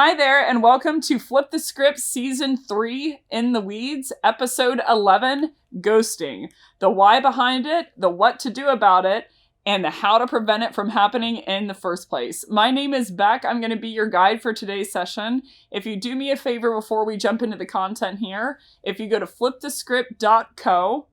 Hi there, and welcome to Flip the Script Season 3 In the Weeds, Episode 11, Ghosting. The why behind it, the what to do about it, and the how to prevent it from happening in the first place. My name is Becc. I'm going to be your guide for today's session. If you do me a favor before we jump into the content here, if you go to flipthescript.co,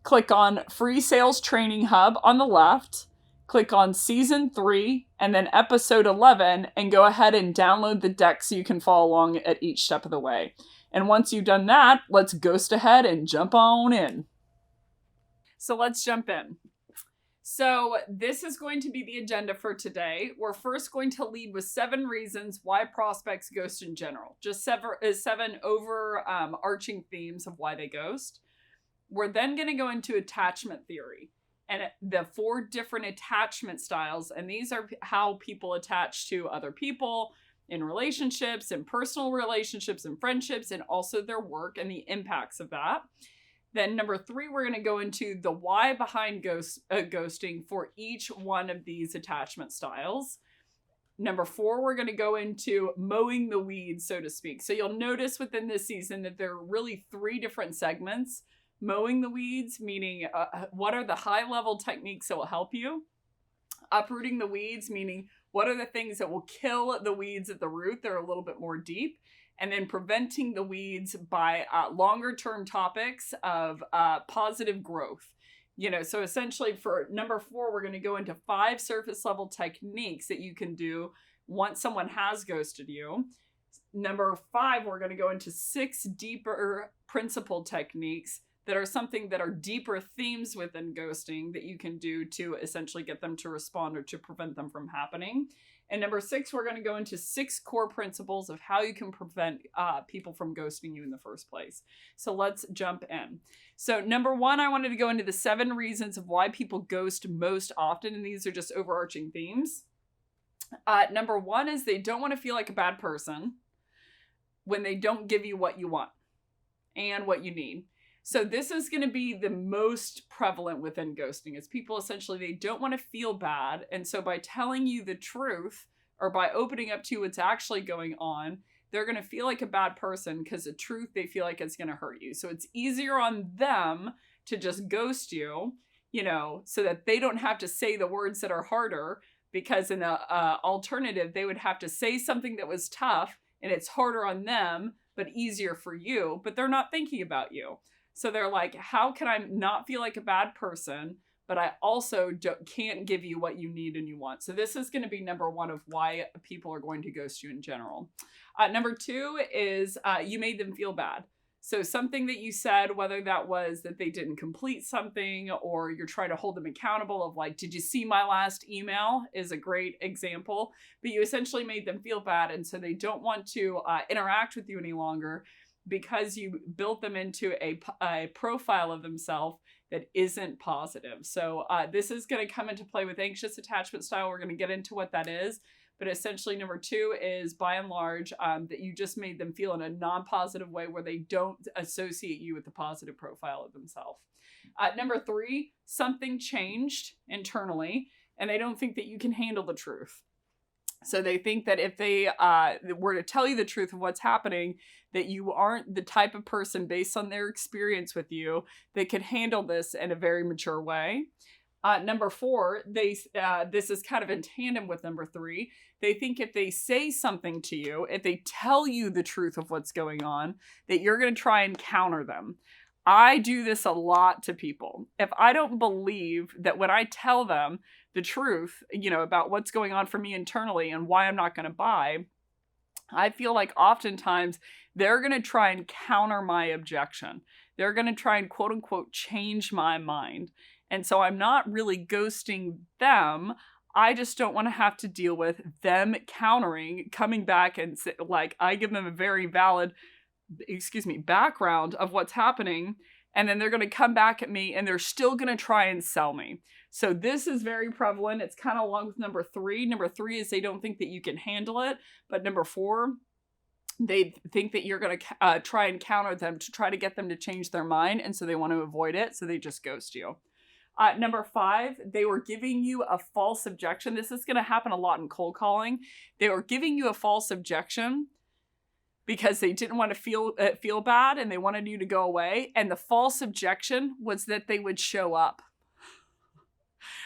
click on Free Sales Training Hub on the left, click on Season 3 and then Episode 11 and go ahead and download the deck so you can follow along at each step of the way. And once you've done that, let's ghost ahead and jump on in. So let's jump in. So this is going to be the agenda for today. We're first going to lead with 7 reasons why prospects ghost in general. Just 7 overarching themes of why they ghost. We're then going to go into attachment theory and the 4 different attachment styles. And these are how people attach to other people in relationships and personal relationships and friendships, and also their work and the impacts of that. Then number 3, we're going to go into the why behind ghosting for each one of these attachment styles. Number 4, we're going to go into mowing the weeds, so to speak. So you'll notice within this season that there are really 3 different segments. Mowing the weeds, meaning what are the high-level techniques that will help you? Uprooting the weeds, meaning what are the things that will kill the weeds at the root? They're a little bit more deep. And then preventing the weeds by longer-term topics of positive growth. So essentially for number 4, we're going to go into 5 surface-level techniques that you can do once someone has ghosted you. Number 5, we're going to go into 6 deeper principle techniques that are something that are deeper themes within ghosting that you can do to essentially get them to respond or to prevent them from happening. And number 6, we're going to go into 6 core principles of how you can prevent people from ghosting you in the first place. So let's jump in. So number 1, I wanted to go into the 7 reasons of why people ghost most often. And these are just overarching themes. Number 1 is they don't want to feel like a bad person when they don't give you what you want and what you need. So this is going to be the most prevalent within ghosting. Is people essentially, they don't want to feel bad. And so by telling you the truth or by opening up to you what's actually going on, they're going to feel like a bad person because the truth, they feel like it's going to hurt you. So it's easier on them to just ghost you, so that they don't have to say the words that are harder, because in the alternative, they would have to say something that was tough and it's harder on them, but easier for you, but they're not thinking about you. So they're like, how can I not feel like a bad person, but I also can't give you what you need and you want? So this is going to be number 1 of why people are going to ghost you in general. Number 2 is you made them feel bad. So something that you said, whether that was that they didn't complete something or you're trying to hold them accountable of like, did you see my last email, is a great example. But you essentially made them feel bad. And so they don't want to interact with you any longer, because you built them into a profile of themselves that isn't positive. So this is going to come into play with anxious attachment style. We're going to get into what that is. But essentially, number 2 is, by and large, that you just made them feel in a non-positive way where they don't associate you with the positive profile of themselves. Number 3, something changed internally, and they don't think that you can handle the truth. So they think that if they were to tell you the truth of what's happening, that you aren't the type of person, based on their experience with you, that could handle this in a very mature way. Number 4, this is kind of in tandem with number 3. They think if they say something to you, if they tell you the truth of what's going on, that you're going to try and counter them. I do this a lot to people. If I don't believe that when I tell them the truth, about what's going on for me internally and why I'm not going to buy, I feel like oftentimes they're going to try and counter my objection. They're going to try and quote unquote change my mind. And so I'm not really ghosting them. I just don't want to have to deal with them countering, coming back and like I give them a very valid background of what's happening. And then they're going to come back at me and they're still going to try and sell me. So this is very prevalent. It's kind of along with number 3. Number 3 is they don't think that you can handle it. But number 4, they think that you're going to try and counter them to try to get them to change their mind. And so they want to avoid it. So they just ghost you. Number 5, they were giving you a false objection. This is going to happen a lot in cold calling. They were giving you a false objection because they didn't want to feel bad and they wanted you to go away. And the false objection was that they would show up.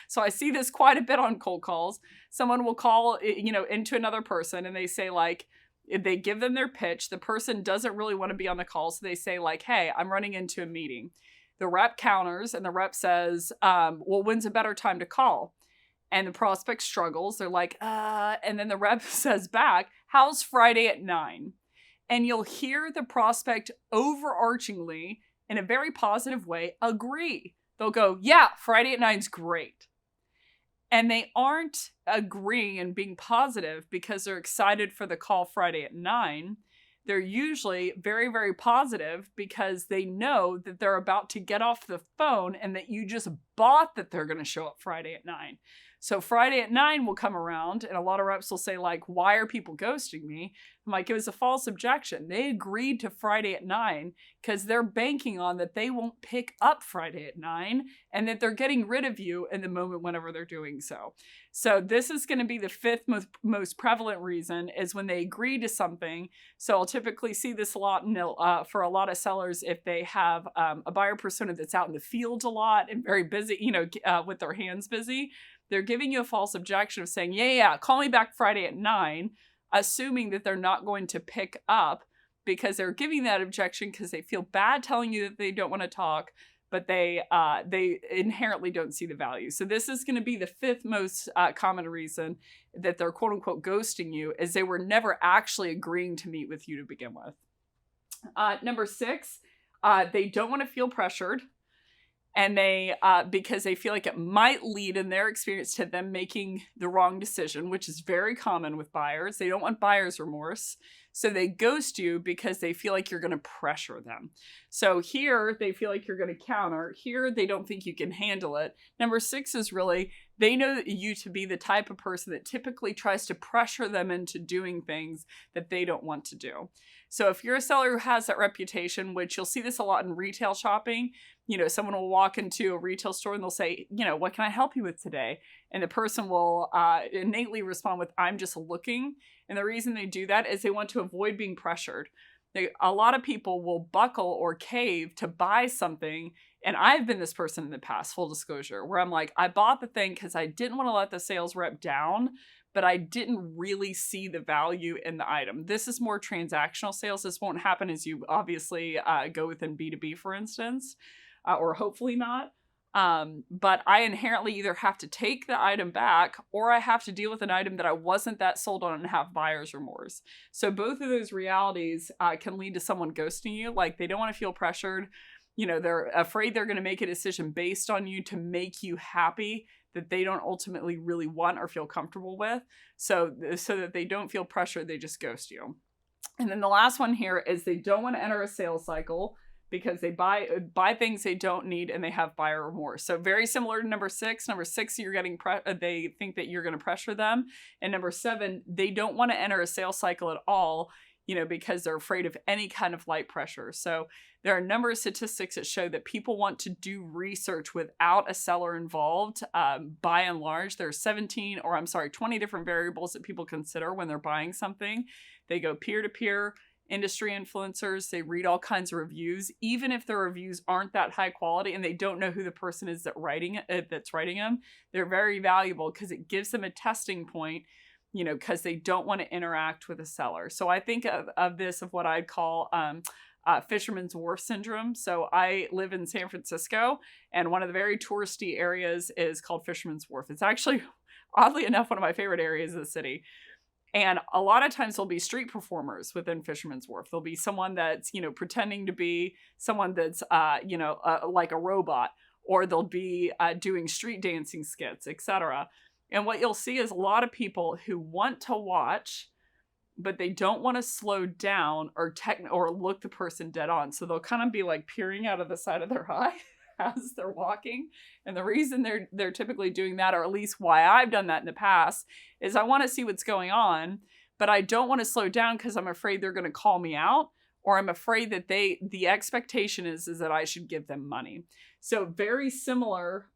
So I see this quite a bit on cold calls. Someone will call, into another person and they say like, if they give them their pitch, the person doesn't really want to be on the call. So they say like, hey, I'm running into a meeting. The rep counters and the rep says, well, when's a better time to call? And the prospect struggles. They're like, and then the rep says back, how's Friday at 9? And you'll hear the prospect overarchingly, in a very positive way, agree. They'll go, yeah, Friday at 9's great. And they aren't agreeing and being positive because they're excited for the call Friday at 9. They're usually very, very positive because they know that they're about to get off the phone and that you just bought that they're going to show up Friday at 9. So Friday at 9 will come around and a lot of reps will say like, why are people ghosting me? I'm like, it was a false objection. They agreed to Friday at 9 because they're banking on that they won't pick up Friday at 9 and that they're getting rid of you in the moment whenever they're doing so. So this is going to be the 5th most prevalent reason is when they agree to something. So I'll typically see this a lot for a lot of sellers if they have a buyer persona that's out in the field a lot and very busy, with their hands busy. They're giving you a false objection of saying, yeah, call me back Friday at 9, assuming that they're not going to pick up because they're giving that objection because they feel bad telling you that they don't want to talk, but they inherently don't see the value. So this is going to be the 5th most common reason that they're quote unquote ghosting you is they were never actually agreeing to meet with you to begin with. Number 6, they don't want to feel pressured. And they, because they feel like it might lead in their experience to them making the wrong decision, which is very common with buyers. They don't want buyer's remorse. So they ghost you because they feel like you're going to pressure them. So here they feel like you're going to counter. Here they don't think you can handle it. Number 6 is really, they know you to be the type of person that typically tries to pressure them into doing things that they don't want to do. So if you're a seller who has that reputation, which you'll see this a lot in retail shopping, someone will walk into a retail store and they'll say, what can I help you with today? And the person will innately respond with, I'm just looking. And the reason they do that is they want to avoid being pressured. A lot of people will buckle or cave to buy something. And I've been this person in the past, full disclosure, where I'm like, I bought the thing because I didn't want to let the sales rep down, but I didn't really see the value in the item. This is more transactional sales. This won't happen as you obviously go within B2B, for instance, or hopefully not. But I inherently either have to take the item back or I have to deal with an item that I wasn't that sold on and have buyer's remorse. So both of those realities can lead to someone ghosting you. Like they don't want to feel pressured. They're afraid they're going to make a decision based on you to make you happy that they don't ultimately really want or feel comfortable with. So that they don't feel pressured, they just ghost you. And then the last one here is they don't want to enter a sales cycle because they buy things they don't need and they have buyer remorse. So very similar to number 6. Number 6, you're getting they think that you're going to pressure them. And number 7, they don't want to enter a sales cycle at all, because they're afraid of any kind of light pressure. So there are a number of statistics that show that people want to do research without a seller involved. By and large, there's 20 different variables that people consider when they're buying something. They go peer-to-peer, industry influencers, they read all kinds of reviews, even if the reviews aren't that high quality and they don't know who the person is that's writing them, they're very valuable because it gives them a testing point, because they don't want to interact with a seller. So I think of this of what I'd call Fisherman's Wharf syndrome. So I live in San Francisco and one of the very touristy areas is called Fisherman's Wharf. It's actually, oddly enough, one of my favorite areas of the city. And a lot of times there'll be street performers within Fisherman's Wharf. There'll be someone that's, pretending to be someone that's, like a robot, or they'll be doing street dancing skits, etc. And what you'll see is a lot of people who want to watch, but they don't want to slow down or look the person dead on. So they'll kind of be like peering out of the side of their eye as they're walking. And the reason they're typically doing that, or at least why I've done that in the past, is I want to see what's going on, but I don't want to slow down because I'm afraid they're going to call me out or I'm afraid that the expectation is that I should give them money. So very similar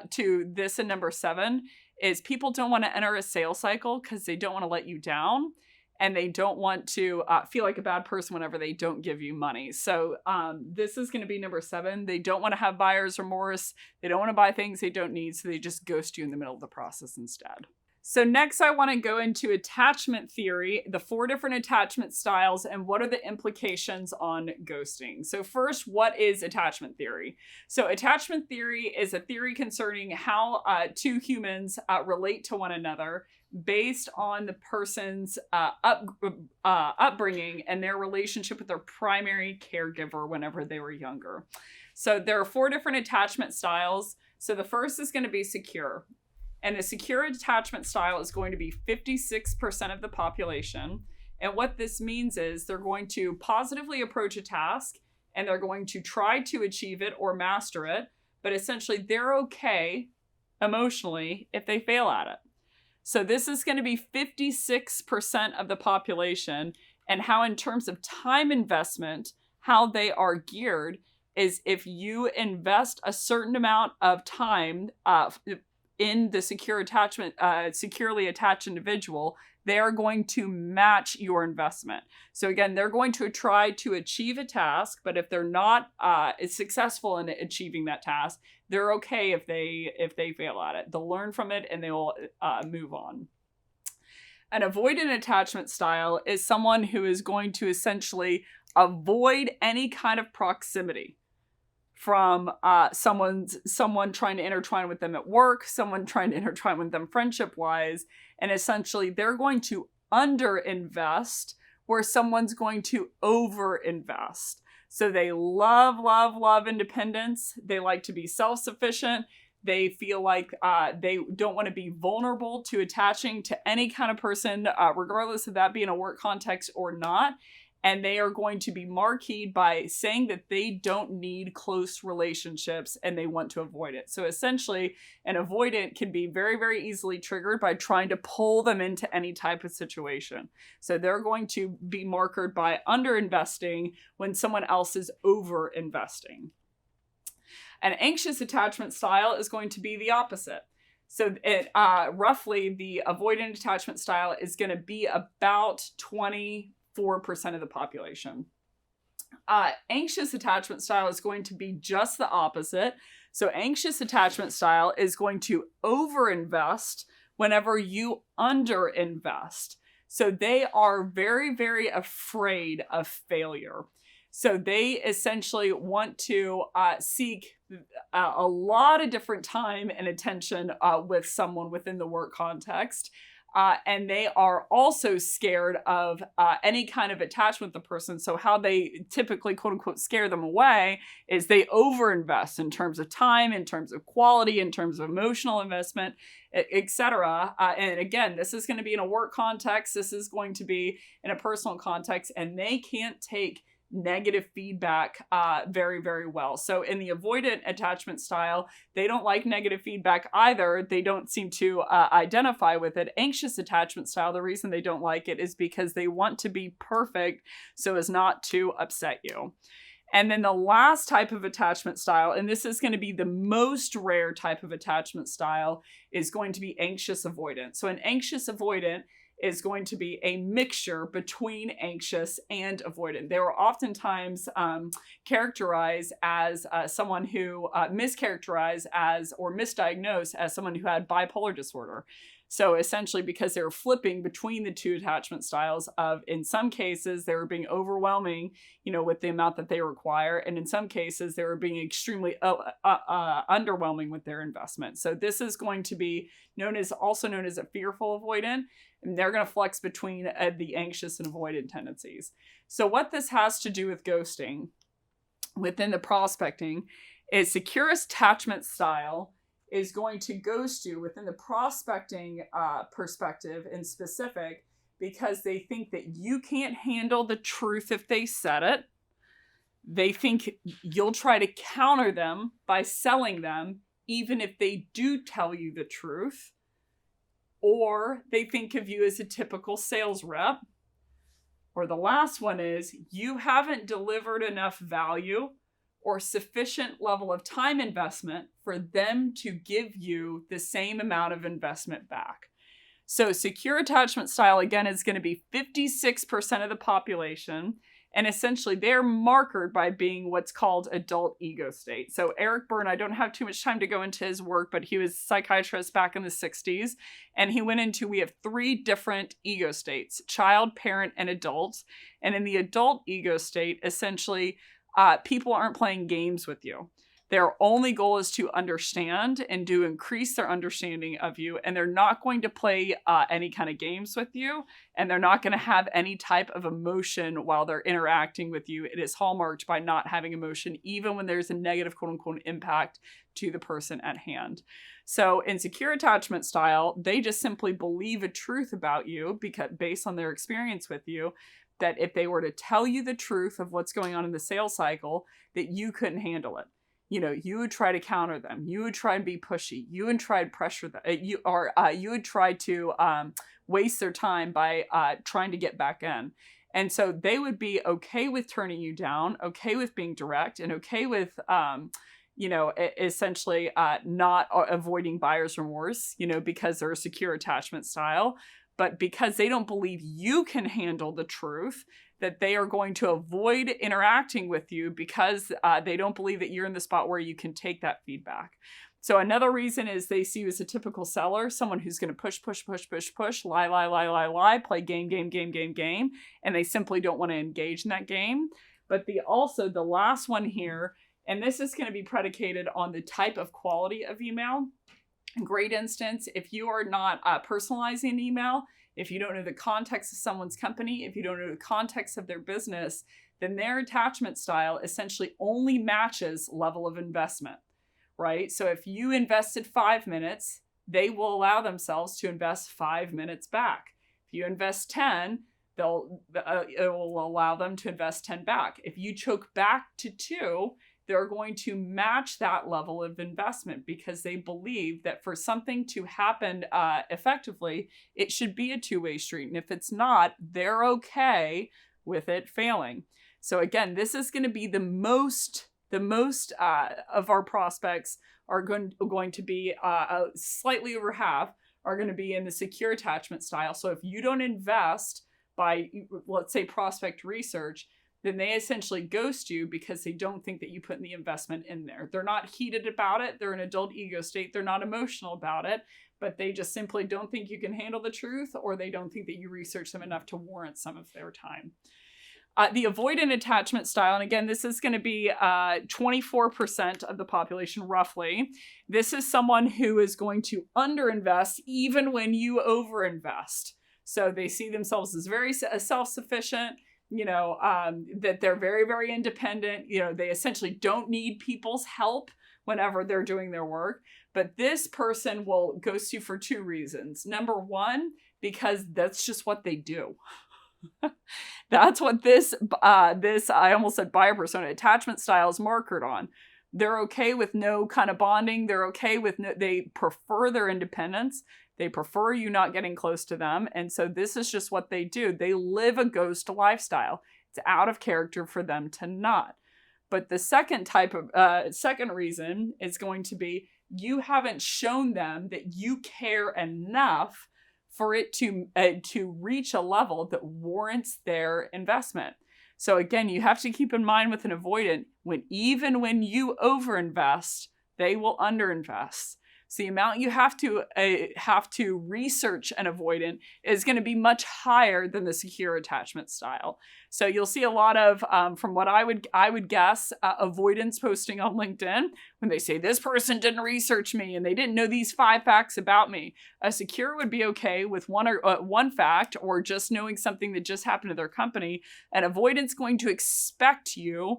to this in number 7 is people don't want to enter a sales cycle because they don't want to let you down. And they don't want to feel like a bad person whenever they don't give you money. So this is going to be number 7. They don't want to have buyer's remorse. They don't want to buy things they don't need. So they just ghost you in the middle of the process instead. So next I want to go into attachment theory, the 4 different attachment styles, and what are the implications on ghosting. So first, what is attachment theory? So attachment theory is a theory concerning how two humans relate to one another based on the person's upbringing and their relationship with their primary caregiver whenever they were younger. So there are 4 different attachment styles. So the first is going to be secure. And a secure attachment style is going to be 56% of the population. And what this means is they're going to positively approach a task and they're going to try to achieve it or master it. But essentially, they're okay emotionally if they fail at it. So this is going to be 56% of the population, and how in terms of time investment, how they are geared is if you invest a certain amount of time in the secure attachment, securely attached individual, they are going to match your investment. So again, they're going to try to achieve a task, but if they're not successful in achieving that task, they're okay if they fail at it. They'll learn from it and they will move on. An avoidant attachment style is someone who is going to essentially avoid any kind of proximity from someone trying to intertwine with them at work, someone trying to intertwine with them friendship-wise, and essentially they're going to underinvest where someone's going to overinvest. So they love independence. They like to be self-sufficient. They feel like they don't want to be vulnerable to attaching to any kind of person, regardless of that being a work context or not. And they are going to be marqueed by saying that they don't need close relationships and they want to avoid it. So essentially, an avoidant can be very, very easily triggered by trying to pull them into any type of situation. So they're going to be marked by underinvesting when someone else is overinvesting. An anxious attachment style is going to be the opposite. So roughly the avoidant attachment style is going to be about 24% of the population. Anxious attachment style is going to be just the opposite. So anxious attachment style is going to overinvest whenever you underinvest. So they are very, very afraid of failure. So they essentially want to seek a lot of different time and attention with someone within the work context. And they are also scared of any kind of attachment with the person. So how they typically, quote unquote, scare them away is they overinvest in terms of time, in terms of quality, in terms of emotional investment, etc. And again, this is going to be in a work context. This is going to be in a personal context, and they can't take negative feedback very, very well. So in the avoidant attachment style, they don't like negative feedback either. They don't seem to identify with it. Anxious attachment style, the reason they don't like it is because they want to be perfect so as not to upset you. And then the last type of attachment style, and this is going to be the most rare type of attachment style, is going to be anxious avoidant. So an anxious avoidant is going to be a mixture between anxious and avoidant. They were oftentimes characterized as someone who mischaracterized as or misdiagnosed as someone who had bipolar disorder. So essentially, because they were flipping between the two attachment styles of, in some cases, they were being overwhelming, with the amount that they require. And in some cases, they were being extremely underwhelming with their investment. So this is going to be also known as a fearful avoidant. And they're going to flex between the anxious and avoidant tendencies. So what this has to do with ghosting within the prospecting is secure attachment style is going to ghost you within the prospecting perspective in specific because they think that you can't handle the truth if they said it. They think you'll try to counter them by selling them even if they do tell you the truth. Or they think of you as a typical sales rep. Or the last one is you haven't delivered enough value or sufficient level of time investment for them to give you the same amount of investment back. So secure attachment style, again, is going to be 56% of the population. And essentially, they're markered by being what's called adult ego state. So Eric Berne, I don't have too much time to go into his work, but he was a psychiatrist back in the 60s. And he went into, we have 3 different ego states: child, parent, and adult. And in the adult ego state, essentially, people aren't playing games with you. Their only goal is to understand and to increase their understanding of you. And they're not going to play any kind of games with you. And they're not going to have any type of emotion while they're interacting with you. It is hallmarked by not having emotion, even when there's a negative quote unquote impact to the person at hand. So in secure attachment style, they just simply believe a truth about you because based on their experience with you, that if they were to tell you the truth of what's going on in the sales cycle, that you couldn't handle it. You know, you would try to counter them. You would try and be pushy. You would try and pressure them. You would try to waste their time by trying to get back in. And so they would be okay with turning you down, okay with being direct, and okay with, essentially not avoiding buyer's remorse, because they're a secure attachment style. But because they don't believe you can handle the truth, that they are going to avoid interacting with you because they don't believe that you're in the spot where you can take that feedback. So another reason is they see you as a typical seller, someone who's going to push, lie, play game, and they simply don't want to engage in that game. But the last one here, and this is going to be predicated on the type of quality of email. Great instance, if you are not personalizing an email, if you don't know the context of someone's company, if you don't know the context of their business, then their attachment style essentially only matches level of investment, right? So if you invested 5 minutes, they will allow themselves to invest 5 minutes back. If you invest 10, it will allow them to invest 10 back. If you choke back to 2, they're going to match that level of investment because they believe that for something to happen effectively, it should be a two-way street. And if it's not, they're okay with it failing. So again, this is going to be the most of our prospects are going to be slightly over half are going to be in the secure attachment style. So if you don't invest by, let's say, prospect research, then they essentially ghost you because they don't think that you put the investment in there. They're not heated about it. They're in adult ego state. They're not emotional about it, but they just simply don't think you can handle the truth, or they don't think that you research them enough to warrant some of their time. The avoidant attachment style, and again, this is going to be 24% of the population roughly. This is someone who is going to underinvest even when you overinvest. So they see themselves as very self-sufficient, that they're very, very independent. They essentially don't need people's help whenever they're doing their work. But this person will ghost you for 2 reasons. Number one, because that's just what they do. That's what this I almost said buyer persona attachment style is markered on. They're okay with no kind of bonding. They're okay with they prefer their independence. They prefer you not getting close to them. And so this is just what they do. They live a ghost lifestyle. It's out of character for them to not. But the second reason is going to be you haven't shown them that you care enough for it to reach a level that warrants their investment. So again, you have to keep in mind with an avoidant, even when you overinvest, they will underinvest. So the amount you have to research an avoidant is going to be much higher than the secure attachment style. So you'll see a lot of, from what I would guess, avoidants posting on LinkedIn when they say this person didn't research me and they didn't know these 5 facts about me. A secure would be okay with one fact or just knowing something that just happened to their company. An avoidant's going to expect you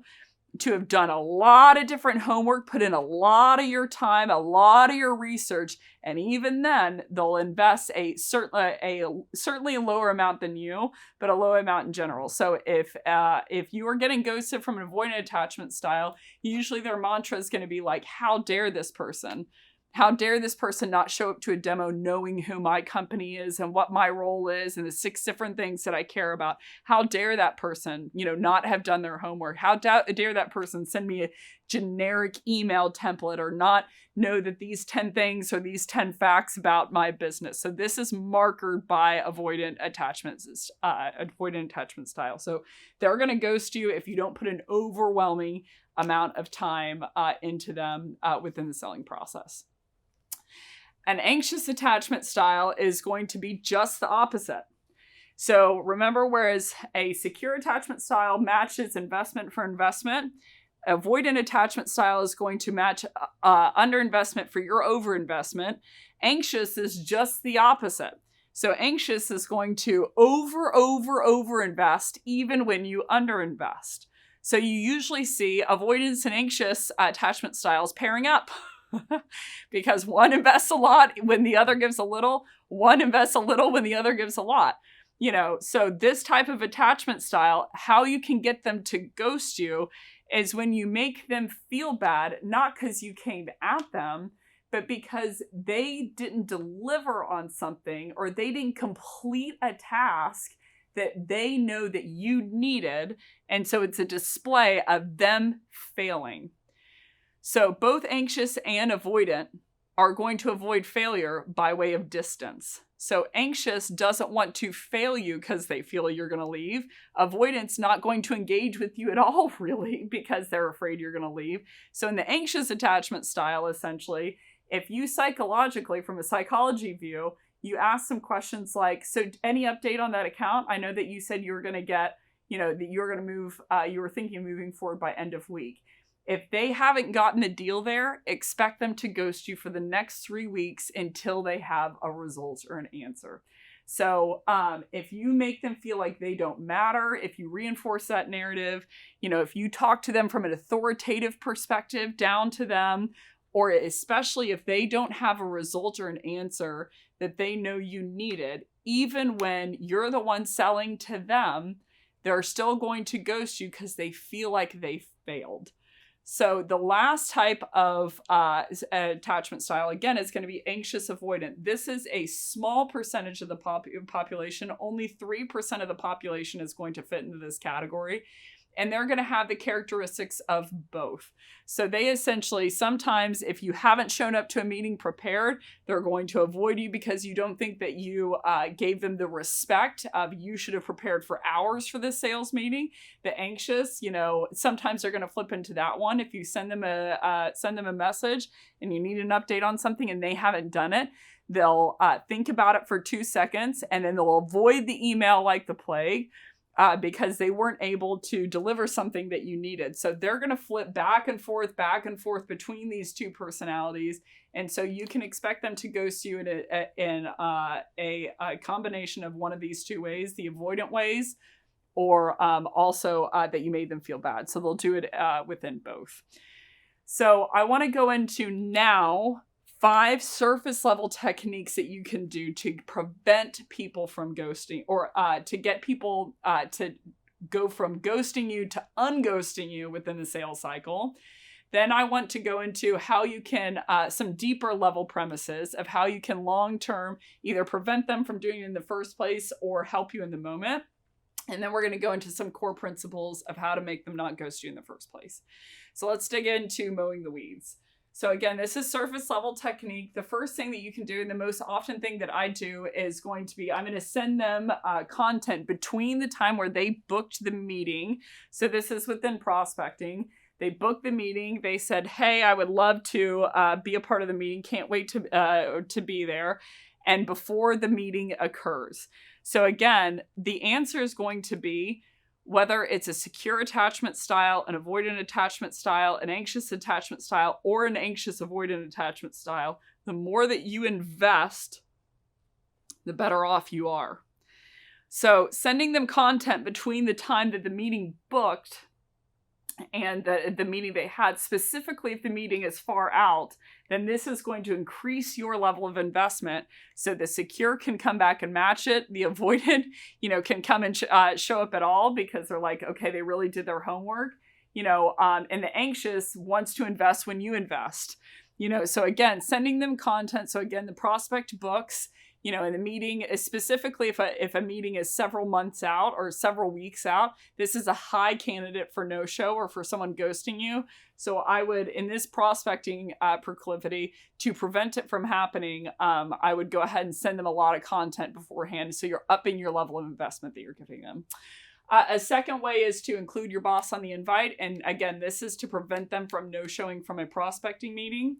to have done a lot of different homework, put in a lot of your time, a lot of your research, and even then they'll invest certainly a lower amount than you, but a low amount in general. So if you are getting ghosted from an avoidant attachment style, usually their mantra is going to be like, how dare this person How dare this person not show up to a demo knowing who my company is and what my role is and the 6 different things that I care about? How dare that person, not have done their homework? How dare that person send me a generic email template or not know that these 10 things or these 10 facts about my business? So this is markered by avoidant attachment style. So they're going to ghost you if you don't put an overwhelming amount of time into them within the selling process. An anxious attachment style is going to be just the opposite. So remember, whereas a secure attachment style matches investment for investment, avoidant attachment style is going to match underinvestment for your overinvestment. Anxious is just the opposite. So anxious is going to overinvest even when you underinvest. So you usually see avoidance and anxious attachment styles pairing up. Because one invests a lot when the other gives a little, one invests a little when the other gives a lot. So this type of attachment style, how you can get them to ghost you is when you make them feel bad, not because you came at them, but because they didn't deliver on something or they didn't complete a task that they know that you needed. And so it's a display of them failing. So both anxious and avoidant are going to avoid failure by way of distance. So anxious doesn't want to fail you because they feel you're going to leave. Avoidant's not going to engage with you at all, really, because they're afraid you're going to leave. So in the anxious attachment style, essentially, if you psychologically, from a psychology view, you ask some questions like, so any update on that account? I know that you said you were going to get, that you were going to move, you were thinking of moving forward by end of week. If they haven't gotten the deal there, expect them to ghost you for the next 3 weeks until they have a result or an answer. So if you make them feel like they don't matter, if you reinforce that narrative, if you talk to them from an authoritative perspective down to them, or especially if they don't have a result or an answer that they know you needed, even when you're the one selling to them, they're still going to ghost you because they feel like they failed. So the last type of attachment style, again, is going to be anxious avoidant. This is a small percentage of the population. Only 3% of the population is going to fit into this category. And they're going to have the characteristics of both. So they essentially, sometimes if you haven't shown up to a meeting prepared, they're going to avoid you because you don't think that you gave them the respect of you should have prepared for hours for this sales meeting. The anxious, sometimes they're going to flip into that one. If you send them a message and you need an update on something and they haven't done it, they'll think about it for 2 seconds and then they'll avoid the email like the plague. Because they weren't able to deliver something that you needed. So they're going to flip back and forth between these two personalities. And so you can expect them to ghost you in a combination of one of these two ways, the avoidant ways, or also that you made them feel bad. So they'll do it within both. So I want to go into now 5 surface level techniques that you can do to prevent people from ghosting, or to get people to go from ghosting you to unghosting you within the sales cycle. Then I want to go into how you can, some deeper level premises of how you can long-term either prevent them from doing it in the first place or help you in the moment. And then we're going to go into some core principles of how to make them not ghost you in the first place. So let's dig into mowing the weeds. So again, this is surface level technique. The first thing that you can do, and the most often thing that I do, is going to be, I'm going to send them content between the time where they booked the meeting. So this is within prospecting. They booked the meeting. They said, hey, I would love to be a part of the meeting. Can't wait to be there. And before the meeting occurs. So again, the answer is going to be, whether it's a secure attachment style, an avoidant attachment style, an anxious attachment style, or an anxious avoidant attachment style, the more that you invest, the better off you are. So sending them content between the time that the meeting booked and the meeting they had, specifically if the meeting is far out, then this is going to increase your level of investment. So the secure can come back and match it. The avoidant, can come and show up at all because they're like, okay, they really did their homework. And the anxious wants to invest when you invest. So again, sending them content. So again, the prospect books, in the meeting, specifically if a meeting is several months out or several weeks out, this is a high candidate for no-show or for someone ghosting you. So I would, in this prospecting proclivity, to prevent it from happening, I would go ahead and send them a lot of content beforehand. So you're upping your level of investment that you're giving them. A second way is to include your boss on the invite. And again, this is to prevent them from no-showing from a prospecting meeting.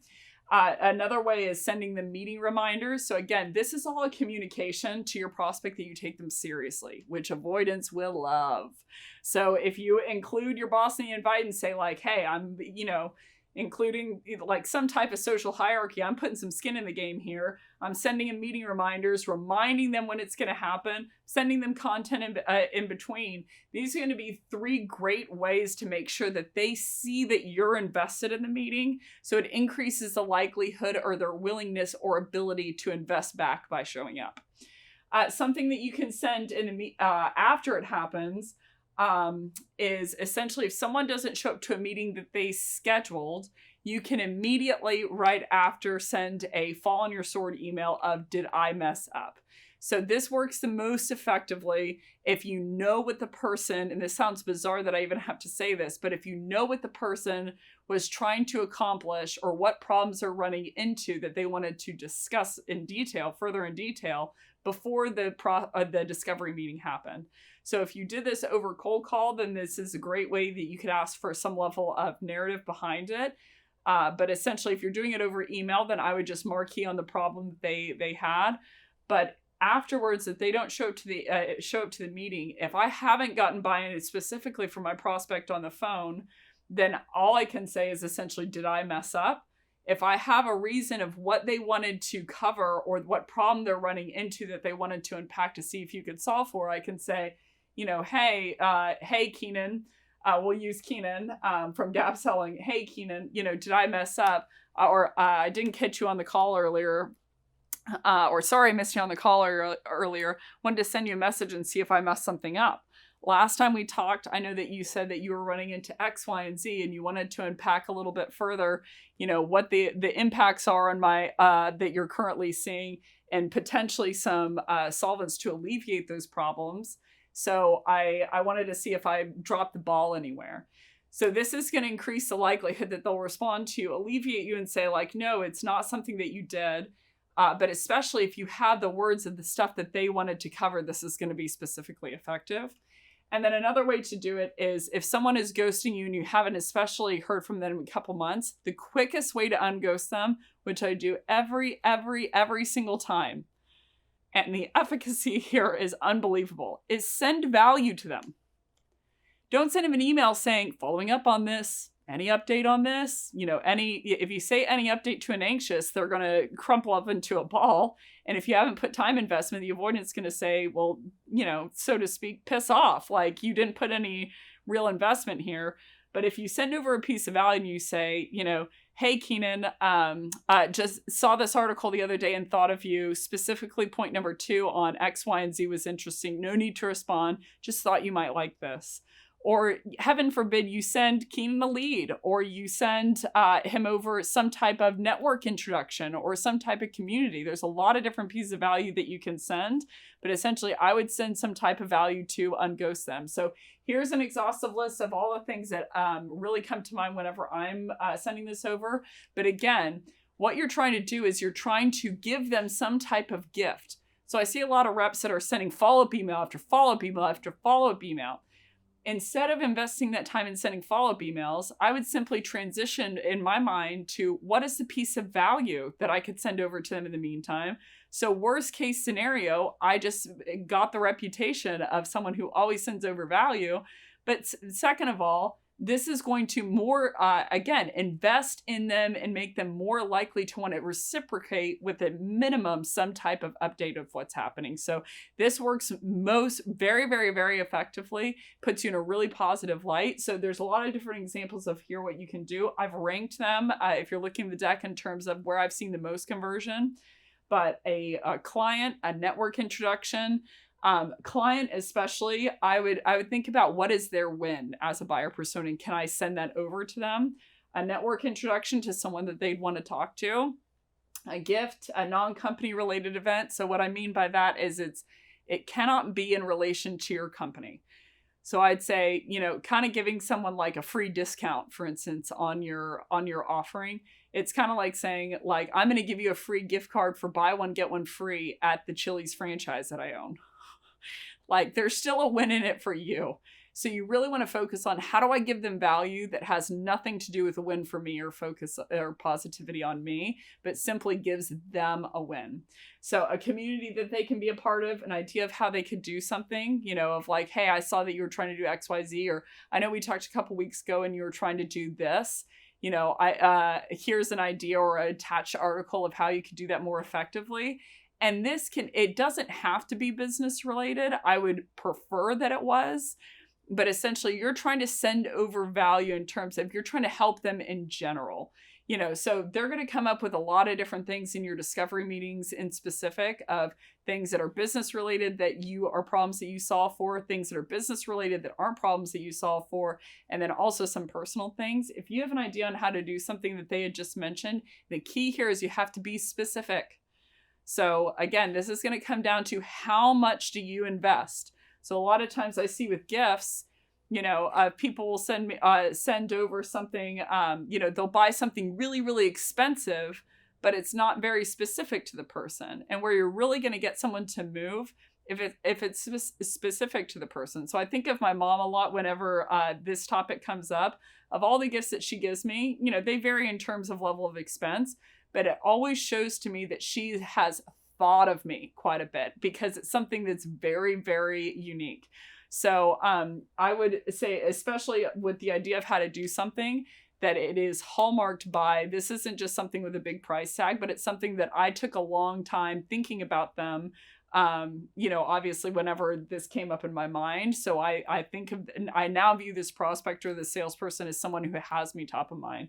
Another way is sending them meeting reminders. So again, this is all a communication to your prospect that you take them seriously, which avoidance will love. So if you include your boss in the invite and say like, hey, I'm, including like some type of social hierarchy, I'm putting some skin in the game here. I'm sending them meeting reminders, reminding them when it's going to happen, sending them content in between. These are going to be 3 great ways to make sure that they see that you're invested in the meeting. So it increases the likelihood or their willingness or ability to invest back by showing up. Something that you can send in after it happens is essentially if someone doesn't show up to a meeting that they scheduled, you can immediately right after send a fall on your sword email of, did I mess up? So this works the most effectively if you know what the person, and this sounds bizarre that I even have to say this, but if you know what the person was trying to accomplish or what problems they're running into that they wanted to discuss further in detail before the discovery meeting happened. So if you did this over cold call, then this is a great way that you could ask for some level of narrative behind it. But essentially, if you're doing it over email, then I would just marquee on the problem that they had. But afterwards, if they don't show up to the meeting, if I haven't gotten buy-in specifically from my prospect on the phone, then all I can say is essentially, did I mess up? If I have a reason of what they wanted to cover or what problem they're running into that they wanted to unpack to see if you could solve for, I can say, hey, Keenan, we'll use Keenan from Gap Selling. Hey, Keenan, did I mess up? Or I didn't catch you on the call earlier. Or sorry, I missed you on the call earlier. Wanted to send you a message and see if I messed something up. Last time we talked, I know that you said that you were running into X, Y, and Z, and you wanted to unpack a little bit further, what the impacts are on my that you're currently seeing, and potentially some solvents to alleviate those problems. So I wanted to see if I dropped the ball anywhere. So this is going to increase the likelihood that they'll respond to alleviate you and say like, no, it's not something that you did. But especially if you have the words of the stuff that they wanted to cover, this is going to be specifically effective. And then another way to do it is if someone is ghosting you and you haven't especially heard from them in a couple months, the quickest way to unghost them, which I do every single time, and the efficacy here is unbelievable, is send value to them. Don't send them an email saying, following up on this, any update on this? If you say any update to an anxious, they're going to crumple up into a ball. And if you haven't put time investment, the avoidance is going to say, well, so to speak, piss off. Like you didn't put any real investment here. But if you send over a piece of value and you say, hey, Keenan, just saw this article the other day and thought of you. Specifically, point number 2 on X, Y, and Z was interesting. No need to respond. Just thought you might like this. Or heaven forbid you send Keenan a lead, or you send him over some type of network introduction or some type of community. There's a lot of different pieces of value that you can send, but essentially I would send some type of value to unghost them. So here's an exhaustive list of all the things that really come to mind whenever I'm sending this over. But again, what you're trying to do is you're trying to give them some type of gift. So I see a lot of reps that are sending follow-up email after follow-up email after follow-up email. Instead of investing that time in sending follow-up emails, I would simply transition in my mind to what is the piece of value that I could send over to them in the meantime. So worst case scenario, I just got the reputation of someone who always sends over value. But second of all, this is going to more, again, invest in them and make them more likely to want to reciprocate with at minimum some type of update of what's happening. So this works very, very, very effectively, puts you in a really positive light. So there's a lot of different examples of here what you can do. I've ranked them if you're looking at the deck in terms of where I've seen the most conversion. But a client, a network introduction, client especially, I would think about what is their win as a buyer persona and can I send that over to them? a network introduction to someone that they'd want to talk to, a gift, a non-company related event. So what I mean by that is it cannot be in relation to your company. So I'd say, kind of giving someone like a free discount, for instance, on your offering. It's kind of like saying, like, I'm going to give you a free gift card for buy one, get one free at the Chili's franchise that I own. Like, there's still a win in it for you. So you really want to focus on, how do I give them value that has nothing to do with a win for me or focus or positivity on me, but simply gives them a win. So a community that they can be a part of, an idea of how they could do something, of like, hey, I saw that you were trying to do XYZ, or I know we talked a couple weeks ago and you were trying to do this. Here's an idea or an attached article of how you could do that more effectively. And it doesn't have to be business related. I would prefer that it was. But essentially, you're trying to send over value in terms of you're trying to help them in general. So they're going to come up with a lot of different things in your discovery meetings in specific of things that are business related that are problems that you solve for, things that are business related that aren't problems that you solve for, and then also some personal things. If you have an idea on how to do something that they had just mentioned, the key here is you have to be specific. So again, this is going to come down to how much do you invest? So a lot of times I see with gifts, people will send over something, they'll buy something really, really expensive, but it's not very specific to the person. And where you're really going to get someone to move if it's specific to the person. So I think of my mom a lot whenever this topic comes up. Of all the gifts that she gives me, they vary in terms of level of expense, but it always shows to me that she has thought of me quite a bit because it's something that's very, very unique. So I would say, especially with the idea of how to do something, that it is hallmarked by, this isn't just something with a big price tag, but it's something that I took a long time thinking about them. Obviously whenever this came up in my mind. So I now view this prospect or the salesperson as someone who has me top of mind.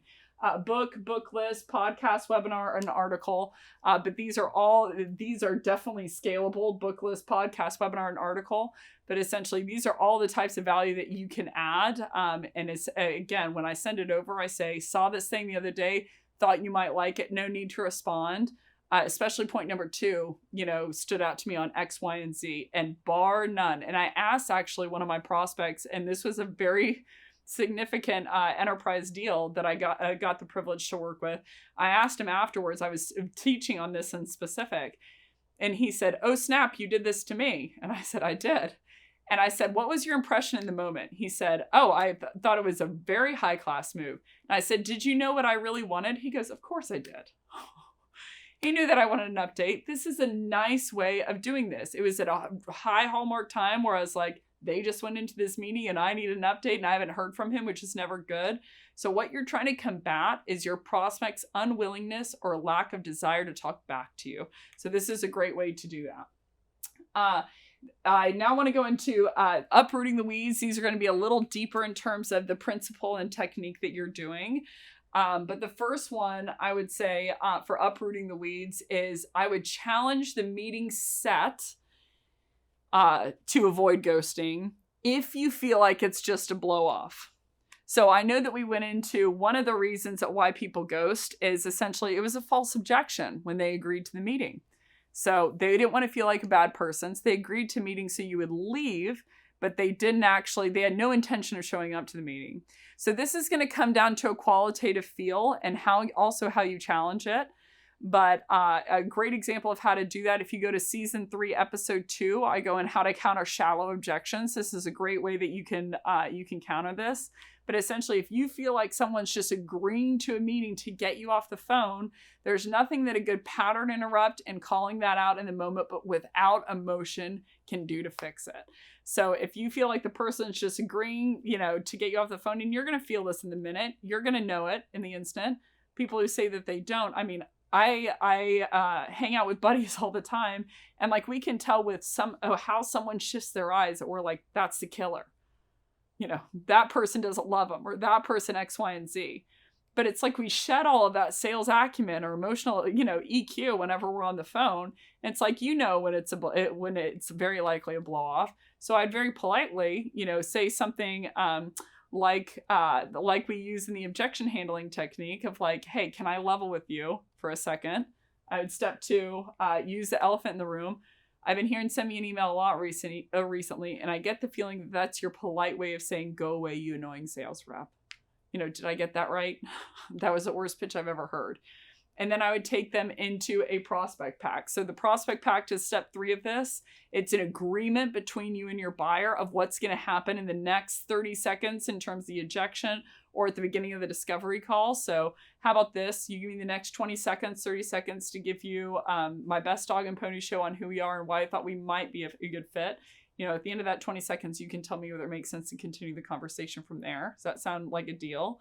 Book list, podcast, webinar, an article. But these are definitely scalable: book list, podcast, webinar, and article. But essentially, these are all the types of value that you can add. And it's, again, when I send it over, I say, saw this thing the other day, thought you might like it, no need to respond. Especially point number 2, stood out to me on X, Y, and Z, and bar none. And I asked actually one of my prospects, and this was a very significant enterprise deal that I got the privilege to work with. I asked him afterwards, I was teaching on this in specific, and he said, "Oh snap, you did this to me." And I said, "I did." And I said, "What was your impression in the moment?" He said, "Oh, I thought it was a very high class move." And I said, "Did you know what I really wanted?" He goes, "Of course I did." He knew that I wanted an update. This is a nice way of doing this. It was at a high hallmark time where I was like, they just went into this meeting and I need an update and I haven't heard from him, which is never good. So what you're trying to combat is your prospect's unwillingness or lack of desire to talk back to you. So this is a great way to do that. I now want to go into uprooting the weeds. These are going to be a little deeper in terms of the principle and technique that you're doing. But the first one I would say for uprooting the weeds is I would challenge the meeting set to avoid ghosting if you feel like it's just a blow off. So I know that we went into one of the reasons that why people ghost is essentially it was a false objection when they agreed to the meeting. So they didn't want to feel like a bad person. So they agreed to meeting so you would leave, but they had no intention of showing up to the meeting. So this is going to come down to a qualitative feel and how you challenge it. But a great example of how to do that, if you go to season 3, episode 2, I go in how to counter shallow objections. This is a great way that you can counter this. But essentially, if you feel like someone's just agreeing to a meeting to get you off the phone, there's nothing that a good pattern interrupt and calling that out in the moment, but without emotion, can do to fix it. So if you feel like the person's just agreeing, to get you off the phone, and you're going to feel this in the minute, you're going to know it in the instant. People who say that they don't, I hang out with buddies all the time, and like we can tell with how someone shifts their eyes that we're like, that's the killer. That person doesn't love them, or that person X, Y, and Z. But it's like we shed all of that sales acumen or emotional, EQ whenever we're on the phone. And it's like, when it's very likely a blow off. So I'd very politely, say something like we use in the objection handling technique of like, hey, can I level with you for a second? I would step 2, use the elephant in the room. I've been hearing send me an email a lot recently, and I get the feeling that that's your polite way of saying, go away, you annoying sales rep. Did I get that right? That was the worst pitch I've ever heard. And then I would take them into a prospect pack. So the prospect pack is step 3 of this. It's an agreement between you and your buyer of what's going to happen in the next 30 seconds in terms of the ejection or at the beginning of the discovery call. So how about this? You give me the next 20 seconds, 30 seconds to give you my best dog and pony show on who we are and why I thought we might be a good fit. At the end of that 20 seconds, you can tell me whether it makes sense to continue the conversation from there. Does that sound like a deal?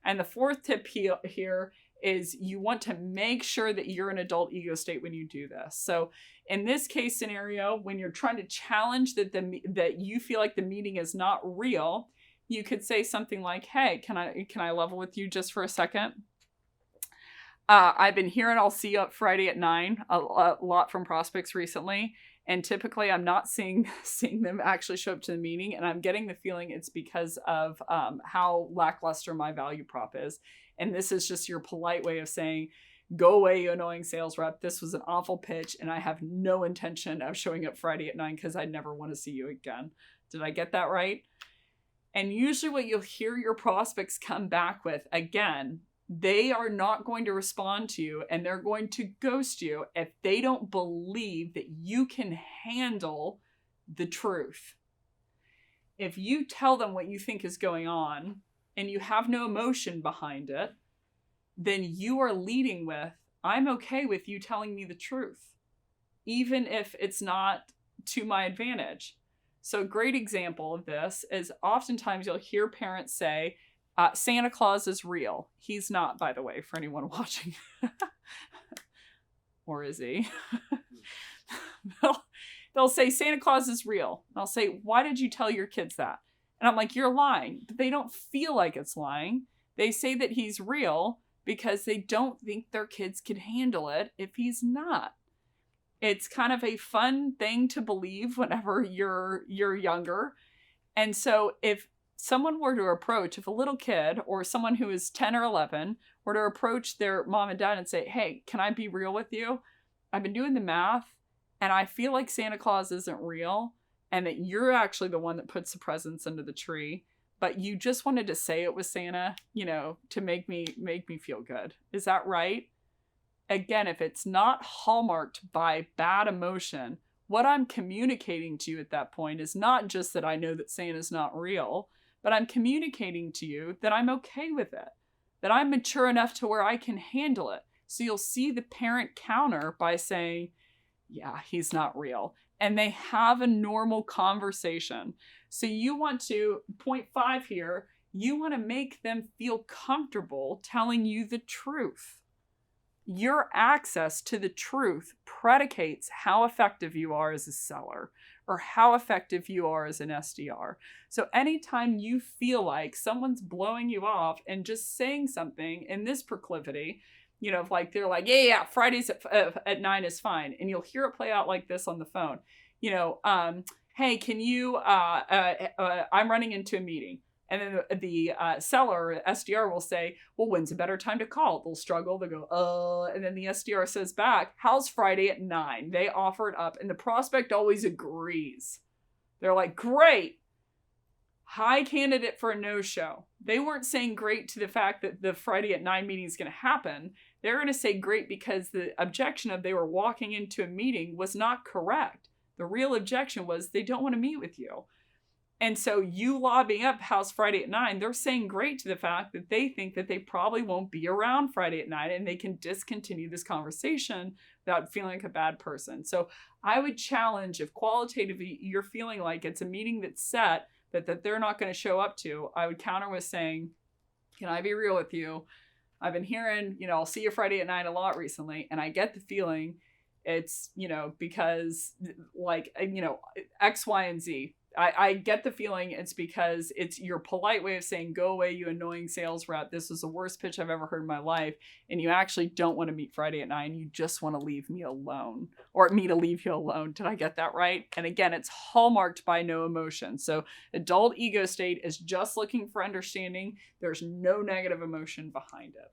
And the 4th tip here is you want to make sure that you're in adult ego state when you do this. So in this case scenario, when you're trying to challenge that you feel like the meeting is not real, you could say something like, hey, can I level with you just for a second? I've been hearing I'll see you up Friday at 9 a lot from prospects recently. And typically I'm not seeing them actually show up to the meeting. And I'm getting the feeling it's because of how lackluster my value prop is. And this is just your polite way of saying, go away, you annoying sales rep. This was an awful pitch. And I have no intention of showing up Friday at 9 because I never want to see you again. Did I get that right? And usually what you'll hear your prospects come back with, again, they are not going to respond to you and they're going to ghost you if they don't believe that you can handle the truth. If you tell them what you think is going on and you have no emotion behind it, then you are leading with, I'm okay with you telling me the truth, even if it's not to my advantage. So a great example of this is oftentimes you'll hear parents say, Santa Claus is real. He's not, by the way, for anyone watching. Or is he? They'll say Santa Claus is real. And I'll say, why did you tell your kids that? And I'm like, you're lying. But they don't feel like it's lying. They say that he's real because they don't think their kids can handle it if he's not. It's kind of a fun thing to believe whenever you're younger. And so if someone were to approach, if a little kid or someone who is 10 or 11 were to approach their mom and dad and say, hey, can I be real with you? I've been doing the math and I feel like Santa Claus isn't real and that you're actually the one that puts the presents under the tree, but you just wanted to say it was Santa, to make me feel good. Is that right? Again, if it's not hallmarked by bad emotion, what I'm communicating to you at that point is not just that I know that Santa's not real, but I'm communicating to you that I'm okay with it, that I'm mature enough to where I can handle it. So you'll see the parent counter by saying, yeah, he's not real. And they have a normal conversation. So you want to, point 5 here, you want to make them feel comfortable telling you the truth. Your access to the truth predicates how effective you are as a seller or how effective you are as an SDR. So anytime you feel like someone's blowing you off and just saying something in this proclivity, like they're like, yeah, Fridays at 9 is fine. And you'll hear it play out like this on the phone. Hey, can you, I'm running into a meeting. And then the seller or SDR will say, well, when's a better time to call? They'll struggle. They'll go, and then the SDR says back, how's Friday at 9? They offer it up. And the prospect always agrees. They're like, great. High candidate for a no-show. They weren't saying great to the fact that the Friday at 9 meeting is going to happen. They're going to say great because the objection of they were walking into a meeting was not correct. The real objection was they don't want to meet with you. And so you lobbying up how's Friday at 9, they're saying great to the fact that they think that they probably won't be around Friday at 9 and they can discontinue this conversation without feeling like a bad person. So I would challenge if qualitatively you're feeling like it's a meeting that's set that they're not going to show up to, I would counter with saying, can I be real with you? I've been hearing, I'll see you Friday at 9 a lot recently. And I get the feeling it's, because like, X, Y, and Z. I get the feeling it's because it's your polite way of saying, go away, you annoying sales rep. This was the worst pitch I've ever heard in my life. And you actually don't want to meet Friday at 9. You just want to leave me alone, or me to leave you alone. Did I get that right? And again, it's hallmarked by no emotion. So adult ego state is just looking for understanding. There's no negative emotion behind it.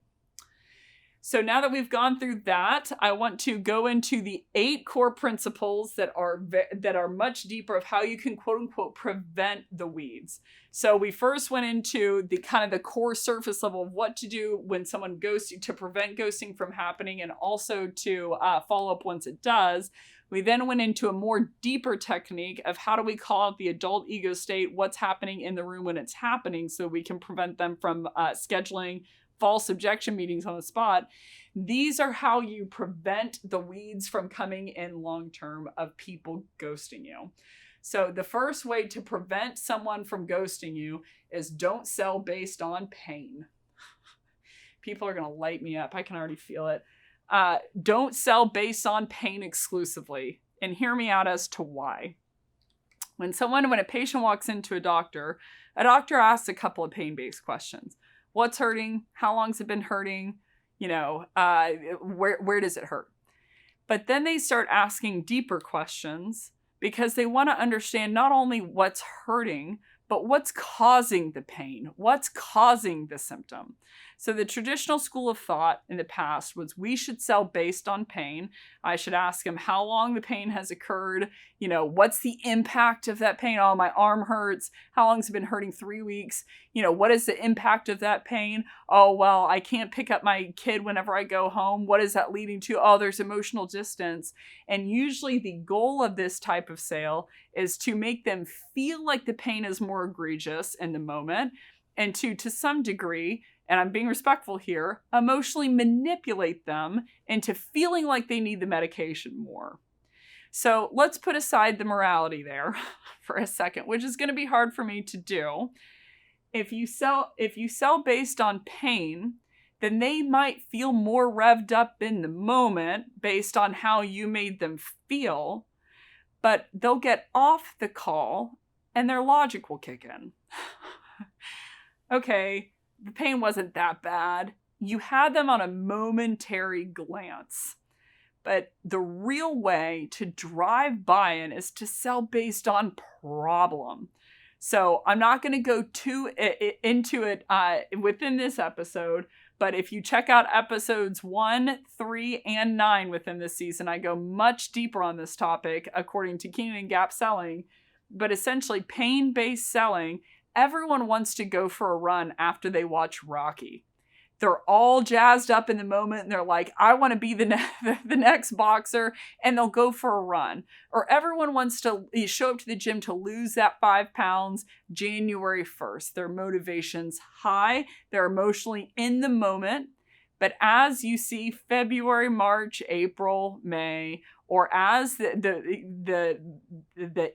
So now that we've gone through that, I want to go into the 8 core principles that are much deeper of how you can quote unquote prevent the weeds. So we first went into the kind of the core surface level of what to do when someone ghosts you to prevent ghosting from happening, and also to follow up once it does. We then went into a more deeper technique of how do we call out the adult ego state, what's happening in the room when it's happening, so we can prevent them from scheduling false objection meetings on the spot. These are how you prevent the weeds from coming in long term of people ghosting you. So the first way to prevent someone from ghosting you is don't sell based on pain. People are going to light me up. I can already feel it. Don't sell based on pain exclusively. And hear me out as to why. When a patient walks into a doctor asks a couple of pain-based questions. What's hurting? How long's it been hurting? Where does it hurt? But then they start asking deeper questions because they want to understand not only what's hurting, but what's causing the pain? What's causing the symptom? So the traditional school of thought in the past was we should sell based on pain. I should ask them how long the pain has occurred. What's the impact of that pain? Oh, my arm hurts. How long's it been hurting? 3 weeks. What is the impact of that pain? Oh, well, I can't pick up my kid whenever I go home. What is that leading to? Oh, there's emotional distance. And usually the goal of this type of sale is to make them feel like the pain is more egregious in the moment, and to some degree, and I'm being respectful here, emotionally manipulate them into feeling like they need the medication more. So let's put aside the morality there for a second, which is going to be hard for me to do. If you sell based on pain, then they might feel more revved up in the moment based on how you made them feel, but they'll get off the call and their logic will kick in. Okay, the pain wasn't that bad. You had them on a momentary glance. But the real way to drive buy-in is to sell based on problem. So I'm not going to go into it within this episode, but if you check out episodes 1, 3, and 9 within this season, I go much deeper on this topic according to Keenan and Gap Selling. But essentially, pain-based selling, everyone wants to go for a run after they watch Rocky. They're all jazzed up in the moment and they're like, I want to be the next boxer, and they'll go for a run. Or everyone wants to show up to the gym to lose that 5 pounds January 1st. Their motivation's high. They're emotionally in the moment. But as you see February, March, April, May, or as the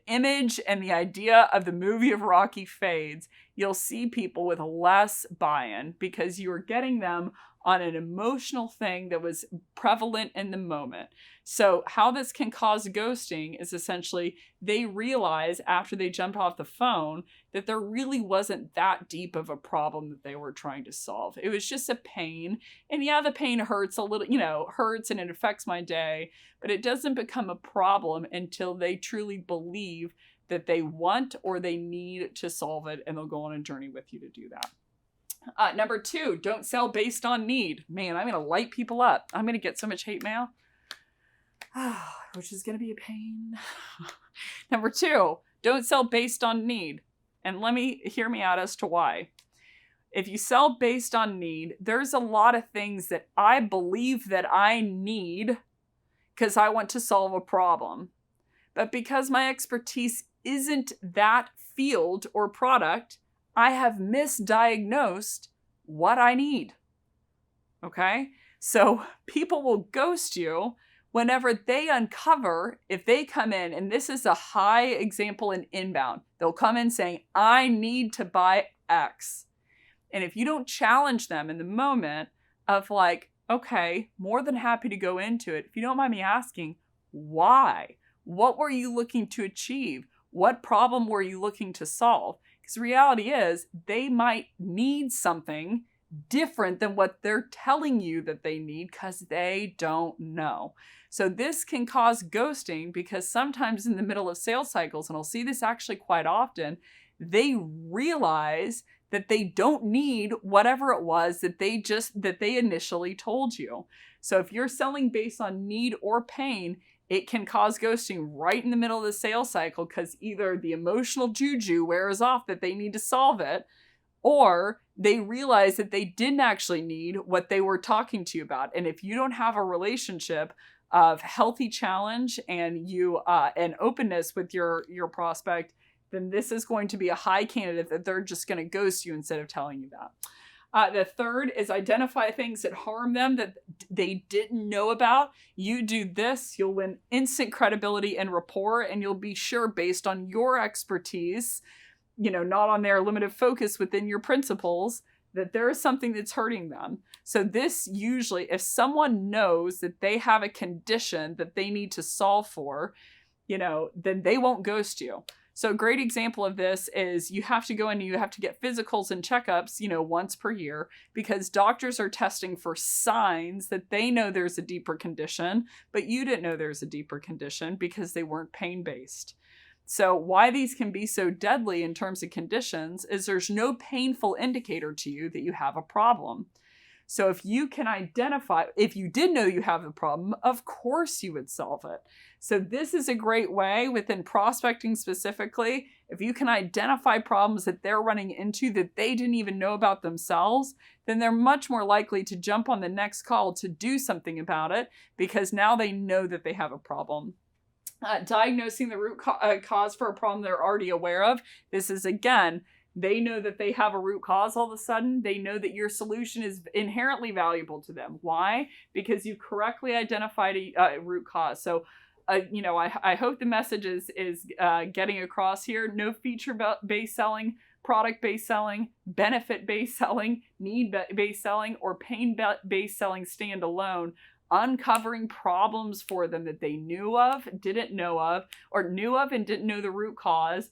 image and the idea of the movie of Rocky fades, you'll see people with less buy-in because you are getting them on an emotional thing that was prevalent in the moment. So how this can cause ghosting is essentially they realize after they jumped off the phone that there really wasn't that deep of a problem that they were trying to solve. It was just a pain. And yeah, the pain hurts a little, hurts and it affects my day, but it doesn't become a problem until they truly believe that they want or they need to solve it, and they'll go on a journey with you to do that. Number 2, don't sell based on need. Man, I'm going to light people up. I'm going to get so much hate mail, which is going to be a pain. Number 2, don't sell based on need. And hear me out as to why. If you sell based on need, there's a lot of things that I believe that I need because I want to solve a problem. But because my expertise isn't that field or product, I have misdiagnosed what I need. Okay? So people will ghost you whenever they uncover, if they come in, and this is a high example in inbound, they'll come in saying, I need to buy X. And if you don't challenge them in the moment of like, okay, more than happy to go into it. If you don't mind me asking, why? What were you looking to achieve? What problem were you looking to solve? Because the reality is they might need something different than what they're telling you that they need because they don't know. So this can cause ghosting because sometimes in the middle of sales cycles, and I'll see this actually quite often, they realize that they don't need whatever it was that they initially told you. So if you're selling based on need or pain, it can cause ghosting right in the middle of the sales cycle because either the emotional juju wears off that they need to solve it, or they realize that they didn't actually need what they were talking to you about. And if you don't have a relationship of healthy challenge and and openness with your prospect, then this is going to be a high candidate that they're just going to ghost you instead of telling you that. The third is identify things that harm them that they didn't know about. You do this, you'll win instant credibility and rapport, and you'll be sure based on your expertise, not on their limited focus within your principles, that there is something that's hurting them. So this usually, if someone knows that they have a condition that they need to solve for, then they won't ghost you. So a great example of this is you have to go in and you have to get physicals and checkups, once per year, because doctors are testing for signs that they know there's a deeper condition, but you didn't know there's a deeper condition because they weren't pain-based. So why these can be so deadly in terms of conditions is there's no painful indicator to you that you have a problem. So if you can identify, if you did know you have a problem, of course you would solve it. So this is a great way within prospecting specifically. If you can identify problems that they're running into that they didn't even know about themselves, then they're much more likely to jump on the next call to do something about it because now they know that they have a problem. Diagnosing the root cause for a problem they're already aware of. This is, again, they know that they have a root cause all of a sudden. They know that your solution is inherently valuable to them. Why? Because you correctly identified a root cause. So, I hope the message is getting across here. No feature-based selling, product-based selling, benefit-based selling, need-based selling, or pain-based selling stand alone. Uncovering problems for them that they knew of, didn't know of, or knew of and didn't know the root cause,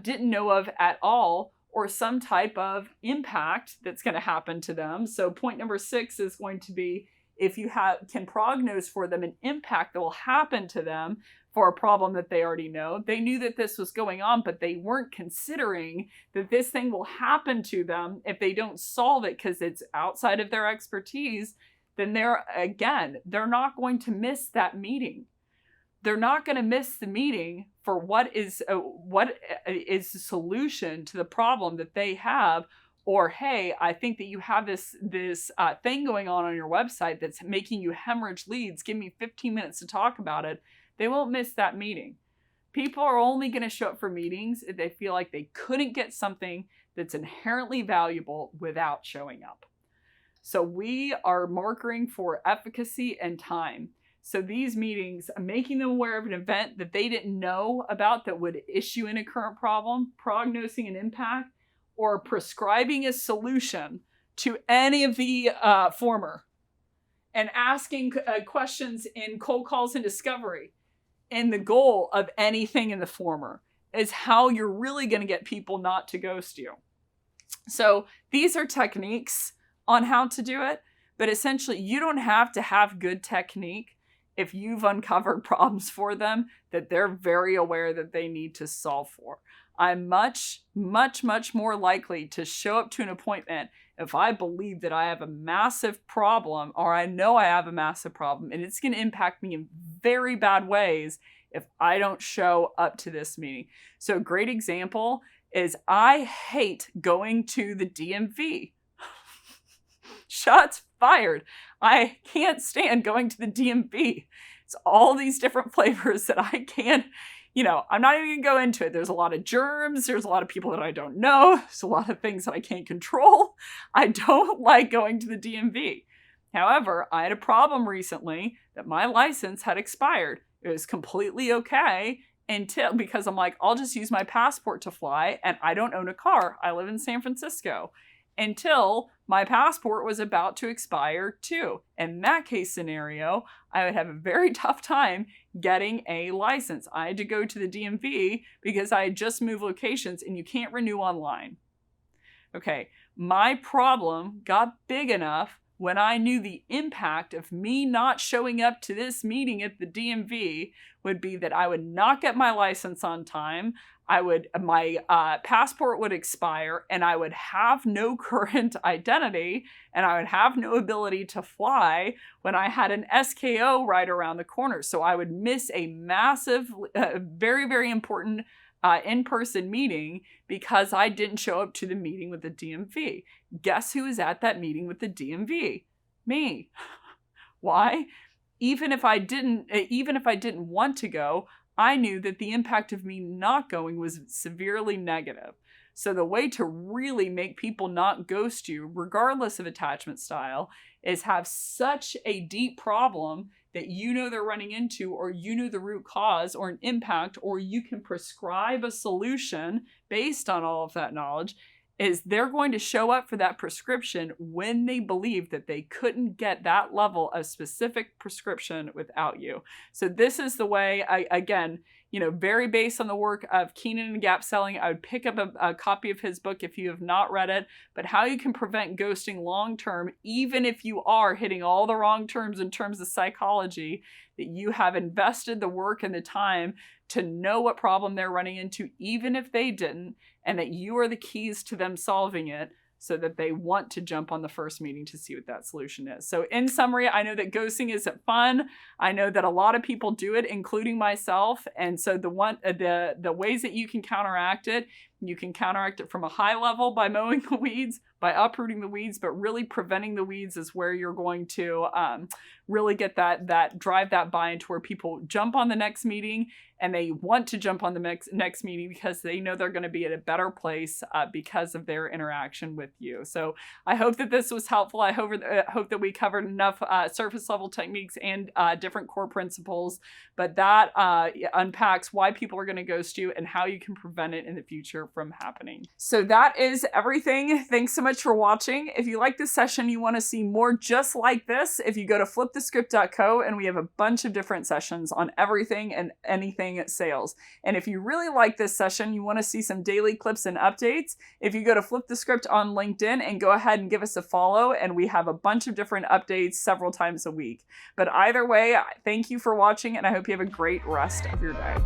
didn't know of at all, or some type of impact that's going to happen to them. So point number 6 is going to be if you can prognose for them an impact that will happen to them for a problem that they already know. They knew that this was going on, but they weren't considering that this thing will happen to them if they don't solve it because it's outside of their expertise. Then they're not going to miss that meeting. They're not going to miss the meeting for what is the solution to the problem that they have. Or, hey, I think that you have this thing going on your website that's making you hemorrhage leads. Give me 15 minutes to talk about it. They won't miss that meeting. People are only going to show up for meetings if they feel like they couldn't get something that's inherently valuable without showing up. So we are markering for efficacy and time. So these meetings, making them aware of an event that they didn't know about that would issue in a current problem, prognosing an impact, or prescribing a solution to any of the former, and asking questions in cold calls and discovery. And the goal of anything in the former is how you're really going to get people not to ghost you. So these are techniques on how to do it, but essentially you don't have to have good technique if you've uncovered problems for them that they're very aware that they need to solve for. I'm much, much, much more likely to show up to an appointment if I believe that I have a massive problem, or I know I have a massive problem and it's going to impact me in very bad ways if I don't show up to this meeting. So a great example is I hate going to the DMV. Shots fired. I can't stand going to the DMV. It's all these different flavors that I can't, I'm not even going to go into it. There's a lot of germs. There's a lot of people that I don't know. There's a lot of things that I can't control. I don't like going to the DMV. However, I had a problem recently that my license had expired. It was completely okay because I'm like, I'll just use my passport to fly, and I don't own a car. I live in San Francisco. Until my passport was about to expire too. In that case scenario, I would have a very tough time getting a license. I had to go to the DMV because I had just moved locations and you can't renew online. Okay, my problem got big enough when I knew the impact of me not showing up to this meeting at the DMV would be that I would not get my license on time. My passport would expire and I would have no current identity and I would have no ability to fly when I had an SKO right around the corner. So I would miss a massive, very, very important in-person meeting because I didn't show up to the meeting with the DMV. Guess who was at that meeting with the DMV? Me. Why? Even if I didn't want to go, I knew that the impact of me not going was severely negative. So the way to really make people not ghost you, regardless of attachment style, is have such a deep problem that you know they're running into, or you know the root cause or an impact, or you can prescribe a solution based on all of that knowledge, is they're going to show up for that prescription when they believe that they couldn't get that level of specific prescription without you. So this is the way, again, very based on the work of Keenan and Gap Selling. I would pick up a copy of his book if you have not read it, but how you can prevent ghosting long-term, even if you are hitting all the wrong terms in terms of psychology, that you have invested the work and the time to know what problem they're running into, even if they didn't, and that you are the keys to them solving it so that they want to jump on the first meeting to see what that solution is. So in summary, I know that ghosting isn't fun. I know that a lot of people do it, including myself. And so the ways that you can counteract it from a high level by mowing the weeds, by uprooting the weeds, but really preventing the weeds is where you're going to really get that drive that buy-in to where people jump on the next meeting and they want to jump on the next meeting because they know they're going to be at a better place because of their interaction with you. So I hope that this was helpful. I hope that we covered enough surface level techniques and different core principles, but that unpacks why people are going to ghost you and how you can prevent it in the future from happening. So that is everything. Thanks so much for watching. If you like this session, you want to see more just like this, if you go to flipthescript.co, and we have a bunch of different sessions on everything and anything sales. And if you really like this session, you want to see some daily clips and updates, if you go to Flip the Script on LinkedIn and go ahead and give us a follow, and we have a bunch of different updates several times a week. But either way, thank you for watching, and I hope you have a great rest of your day.